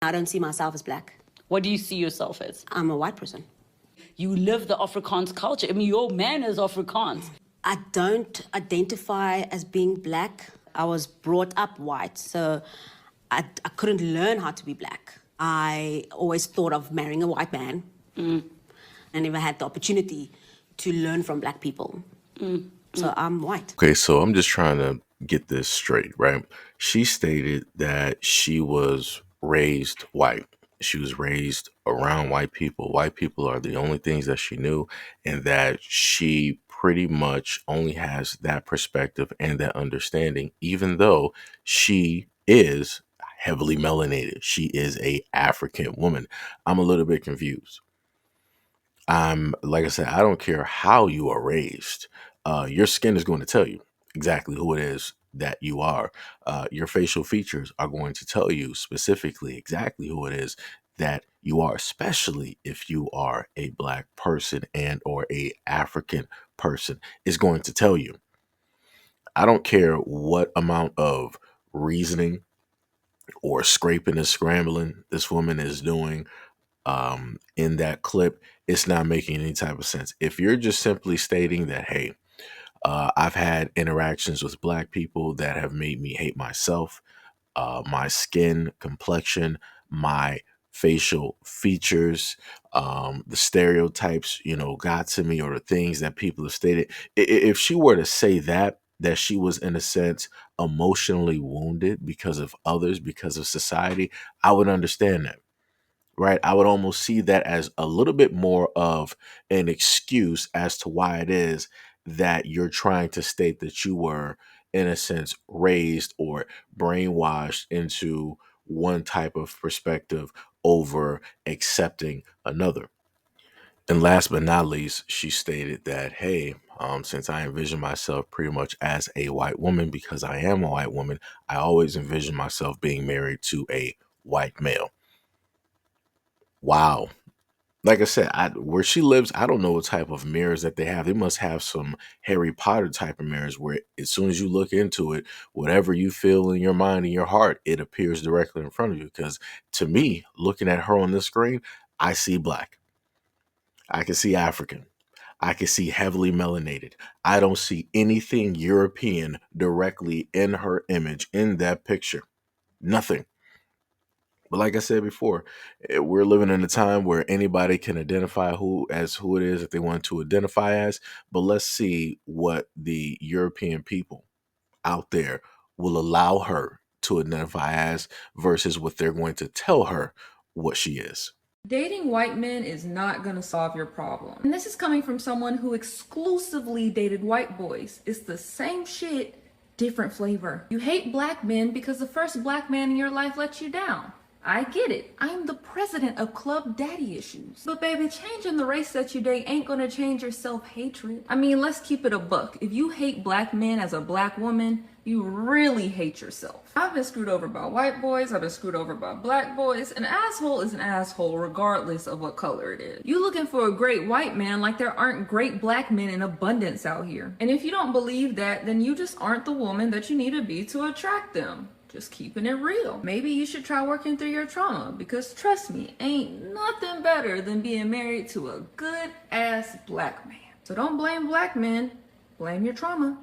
I don't see myself as black. What do you see yourself as? I'm a white person. You live the Afrikaans culture. I mean, your man is Afrikaans. I don't identify as being black. I was brought up white, so I couldn't learn how to be black. I always thought of marrying a white man. I never had the opportunity to learn from black people. So I'm white. Okay, so I'm just trying to get this straight, right? She stated that she was raised white. She was raised around white people. White people are the only things that she knew, and that she pretty much only has that perspective and that understanding, even though she is heavily melanated. She is a African woman. I'm a little bit confused. Like I said, I don't care how you are raised. Your skin is going to tell you exactly who it is that you are. Your facial features are going to tell you specifically exactly who it is that you are, especially if you are a black person and or a African person, is going to tell you. I don't care what amount of reasoning or scraping and scrambling this woman is doing in that clip. It's not making any type of sense. If you're just simply stating that, hey, I've had interactions with black people that have made me hate myself, my skin complexion, my facial features, the stereotypes, got to me, or the things that people have stated. If she were to say that she was in a sense emotionally wounded because of others, because of society, I would understand that. Right. I would almost see that as a little bit more of an excuse as to why it is that you're trying to state that you were, in a sense, raised or brainwashed into one type of perspective over accepting another. And last but not least, she stated that, hey, since I envision myself pretty much as a white woman, because I am a white woman, I always envision myself being married to a white male. Wow. Like I said, where she lives, I don't know what type of mirrors that they have. They must have some Harry Potter type of mirrors where as soon as you look into it, whatever you feel in your mind and your heart, it appears directly in front of you. Because to me, looking at her on this screen, I see black. I can see African. I can see heavily melanated. I don't see anything European directly in her image in that picture. Nothing. But like I said before, we're living in a time where anybody can identify who it is that they want to identify as. But let's see what the European people out there will allow her to identify as versus what they're going to tell her what she is. Dating white men is not going to solve your problem. And this is coming from someone who exclusively dated white boys. It's the same shit, different flavor. You hate black men because the first black man in your life let you down. I get it. I'm the president of Club Daddy Issues. But baby, changing the race that you date ain't gonna change your self-hatred. I mean, let's keep it a buck. If you hate black men as a black woman, you really hate yourself. I've been screwed over by white boys, I've been screwed over by black boys. An asshole is an asshole regardless of what color it is. You looking for a great white man like there aren't great black men in abundance out here. And if you don't believe that, then you just aren't the woman that you need to be to attract them. Just keeping it real. Maybe you should try working through your trauma, because trust me, ain't nothing better than being married to a good ass black man. So don't blame black men, blame your trauma.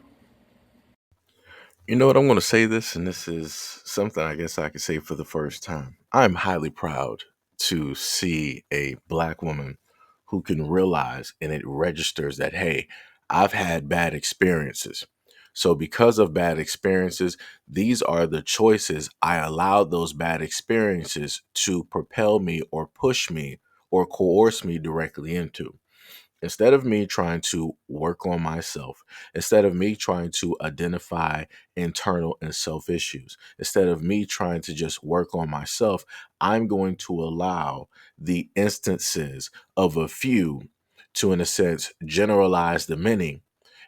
You know what? I'm going to say this, and this is something I guess I could say for the first time. I'm highly proud to see a black woman who can realize and it registers that, hey, I've had bad experiences. So because of bad experiences, these are the choices I allowed those bad experiences to propel me or push me or coerce me directly into. Instead of me trying to work on myself, instead of me trying to identify internal and self issues, instead of me trying to just work on myself, I'm going to allow the instances of a few to, in a sense, generalize the many.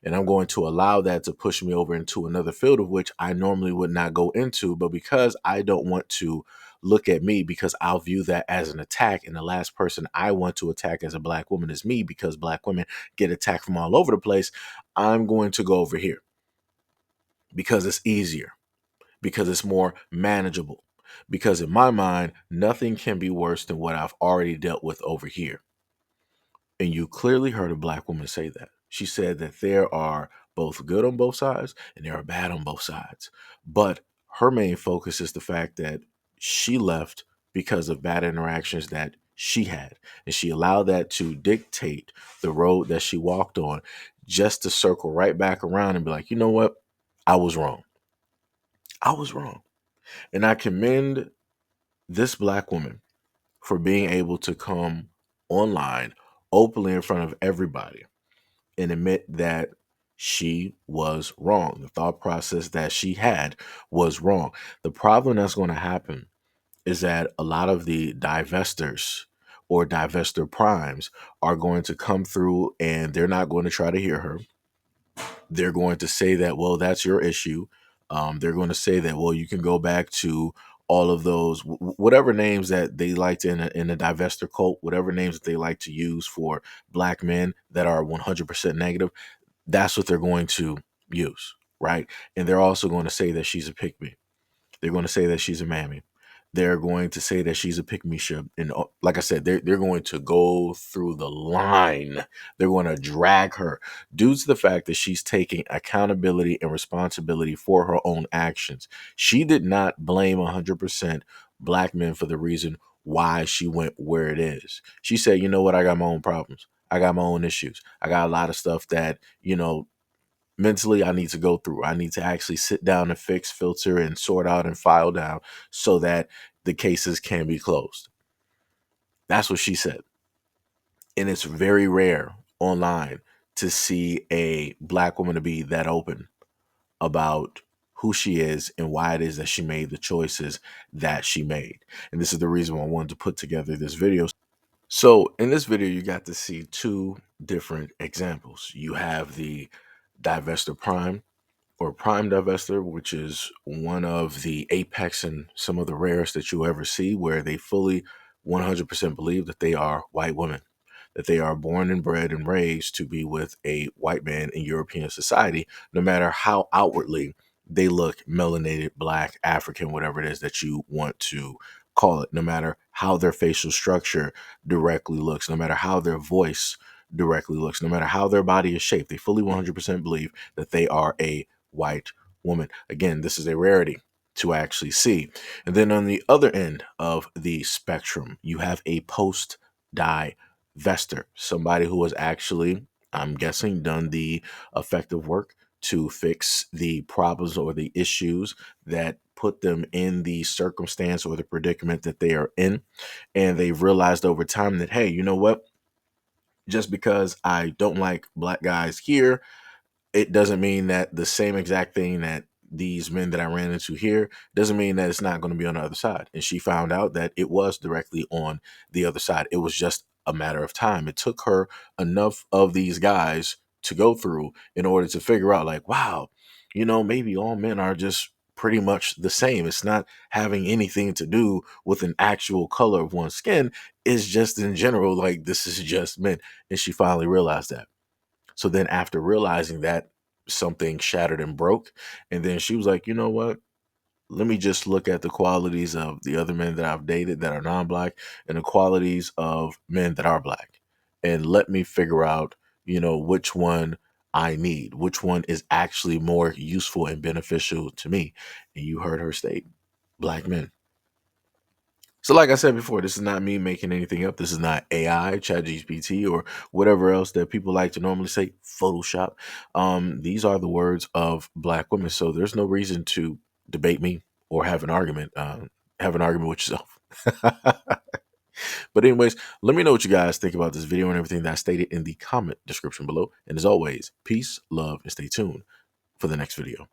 And I'm going to allow that to push me over into another field of which I normally would not go into. But because I don't want to look at me, because I'll view that as an attack, and the last person I want to attack as a black woman is me, because black women get attacked from all over the place, I'm going to go over here because it's easier, because it's more manageable, because in my mind, nothing can be worse than what I've already dealt with over here. And you clearly heard a black woman say that. She said that there are both good on both sides and there are bad on both sides. But her main focus is the fact that she left because of bad interactions that she had. And she allowed that to dictate the road that she walked on, just to circle right back around and be like, you know what? I was wrong. I was wrong. And I commend this black woman for being able to come online openly in front of everybody and admit that she was wrong. The thought process that she had was wrong. The problem that's going to happen is that a lot of the divestors or divestor primes are going to come through and they're not going to try to hear her. They're going to say that, well, that's your issue. They're going to say that, well, you can go back to all of those, whatever names that they like to, in a divestor cult, whatever names that they like to use for black men that are 100% negative, that's what they're going to use, right? And they're also going to say that she's a pick me. They're going to say that she's a mammy. They're going to say that she's a pick-me-ship. And like I said, they're going to go through the line. They're going to drag her due to the fact that she's taking accountability and responsibility for her own actions. She did not blame 100% black men for the reason why she went where it is. She said, you know what? I got my own problems. I got my own issues. I got a lot of stuff that, mentally I need to go through. I need to actually sit down and fix, filter, and sort out and file down so that the cases can be closed. That's what she said. And it's very rare online to see a black woman to be that open about who she is and why it is that she made the choices that she made. And this is the reason why I wanted to put together this video. So in this video, you got to see two different examples. You have the divestor prime or prime divestor, which is one of the apex and some of the rarest that you'll ever see, where they fully 100% believe that they are white women, that they are born and bred and raised to be with a white man in European society, no matter how outwardly they look melanated, black, African, whatever it is that you want to call it, no matter how their facial structure directly looks, no matter how their voice directly looks, no matter how their body is shaped, they fully 100% believe that they are a white woman. Again, this is a rarity to actually see. And then on the other end of the spectrum, you have a post-divestor, somebody who has actually, I'm guessing, done the effective work to fix the problems or the issues that put them in the circumstance or the predicament that they are in. And they've realized over time that, hey, you know what? Just because I don't like black guys here, it doesn't mean that the same exact thing that these men that I ran into here doesn't mean that it's not going to be on the other side. And she found out that it was directly on the other side. It was just a matter of time. It took her enough of these guys to go through in order to figure out, like, wow, maybe all men are just pretty much the same. It's not having anything to do with an actual color of one's skin. It's just in general, like, this is just men. And she finally realized that. So then after realizing that, something shattered and broke, and then she was like, you know what? Let me just look at the qualities of the other men that I've dated that are non-black and the qualities of men that are black. And let me figure out, which one I need, which one is actually more useful and beneficial to me. And you heard her state, black men. So like I said before, this is not me making anything up. This is not AI, ChatGPT, or whatever else that people like to normally say, Photoshop. These are the words of black women. So there's no reason to debate me or have an argument. Have an argument with yourself. But anyways, let me know what you guys think about this video and everything that I stated in the comment description below. And as always, peace, love, and stay tuned for the next video.